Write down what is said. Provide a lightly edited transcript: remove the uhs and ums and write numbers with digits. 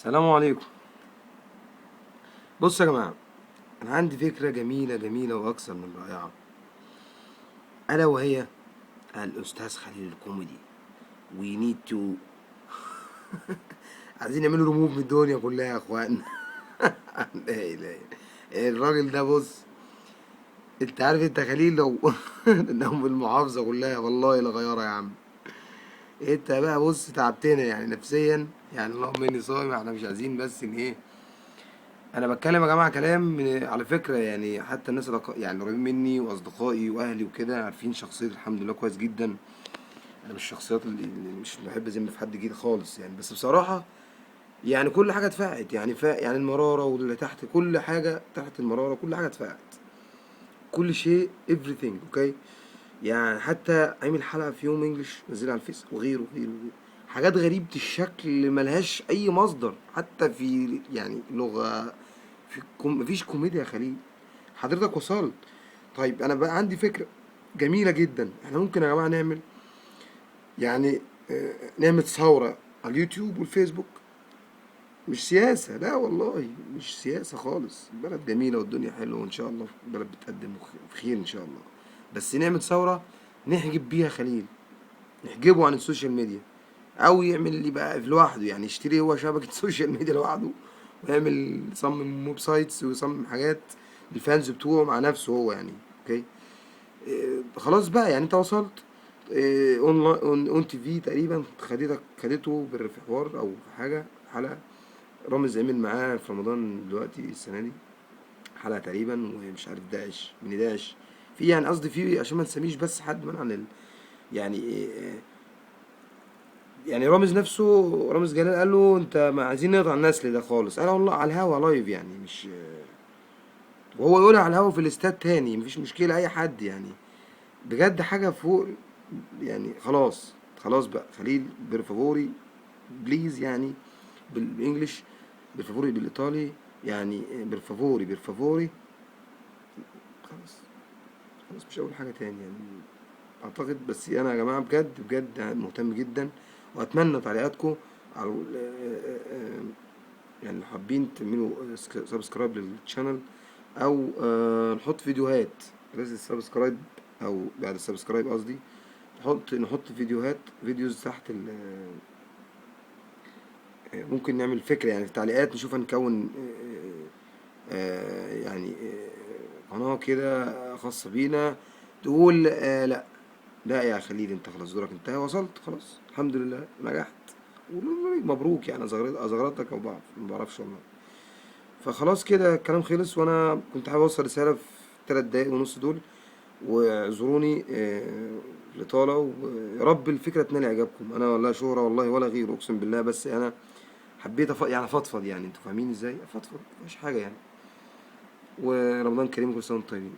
السلام عليكم. بصوا يا جماعة، أنا عندي فكرة جميلة جميلة وأكثر من رائعة، ألا وهي الأستاذ خليل الكوميدي. وي نيد تو عايزين نعمله ريموف من الدنيا كلها يا إخوان. لا إله إلا الراجل ده. بص، أنت عارف أنت خليل لو إنهم المحافظة كلها والله لغيارة يا عم. أنت بقى بص تعبتنا يعني نفسيا، يعني اللهم إني صايم. إحنا مش عايزين بس إن إيه، انا بتكلم يا جماعه كلام على فكره، يعني حتى الناس اللي يعني قريبين مني واصدقائي واهلي وكده عارفين شخصيتي الحمد لله كويس جدا. انا مش الشخصيات اللي مش بحب ذم في حد جديد خالص يعني، بس بصراحه يعني كل حاجه اتفقت يعني يعني المراره واللي تحت، كل حاجه تحت المراره كل حاجه اتفقت، كل شيء everything اوكي. يعني حتى عامل حلقه في يوم انجلش نزلها على الفيس وغيره وغيره، حاجات غريبة الشكل ملهاش أي مصدر حتى في يعني لغة، في مفيش كوميديا يا خليل. حضرتك وصلت. طيب انا بقى عندي فكرة جميلة جدا، احنا ممكن يا جماعة نعمل يعني نعمل ثورة على اليوتيوب والفيسبوك. مش سياسة، لا والله مش سياسة خالص، البلد جميلة والدنيا حلوة وان شاء الله البلد بتقدم في خير ان شاء الله. بس نعمل ثورة نحجب بيها خليل، نحجبه عن السوشيال ميديا، او يعمل اللي بقى لوحده، يعني يشتري هو شبكة سوشيال ميديا لوحده، ويعمل يصمم ويب سايتس ويصمم حاجات الفانز بتوعه مع نفسه هو يعني. اوكي. خلاص بقى يعني انت وصلت. اون تي في تقريبا خدته في حوار او في حاجه حلقه، رامز عمل معاه في رمضان دلوقتي السنه دي حلقه تقريبا، ومش عارف داعش من داعش في، يعني قصدي في عشان ما نسميش بس حد من عن يعني يعني رامز نفسه، رامز جلال قال له انت ما عايزين نقطع النسل ده خالص، قال والله على الهوا لايف يعني مش، وهو يقولها على الهوا في الاستاد تاني مفيش مشكله اي حد يعني. بجد حاجة فوق يعني. خلاص خلاص بقى خليل بيرفافوري بليز يعني بالانجلش، بيرفافوري بالايطالي يعني بيرفافوري. خلاص خلاص مش هقول حاجة تاني يعني اعتقد. بس انا يا جماعة بجد بجد مهتم جدا، واتمنى تعليقاتكم على يعني لو حابين تعملوا سبسكرايب للشانل، او نحط فيديوهات لازم السبسكرايب، او بعد السبسكرايب قصدي نحط فيديوز تحت ممكن نعمل فكرة يعني في التعليقات، نشوف هنكون يعني قناة كده خاصة بينا تقول لا لا يا خليل انت خلاص دورك انتهى، وصلت خلاص الحمد لله نجحت، مبروك يعني أزغرتك او ما بعرفش والله. فخلاص كده الكلام خلص، وانا كنت حابب اوصل رسالة في 3 دقايق ونص دول، واعذروني الإطالة، ويا رب الفكرة تنال إعجابكم. أنا ولا شهرة والله ولا غيره أقسم بالله، بس أنا حبيت يعني أفضفض، يعني أنتوا فاهمين إزاي أفضفض مفيش حاجة يعني. ورمضان كريم كل سنة وأنتم طيبين.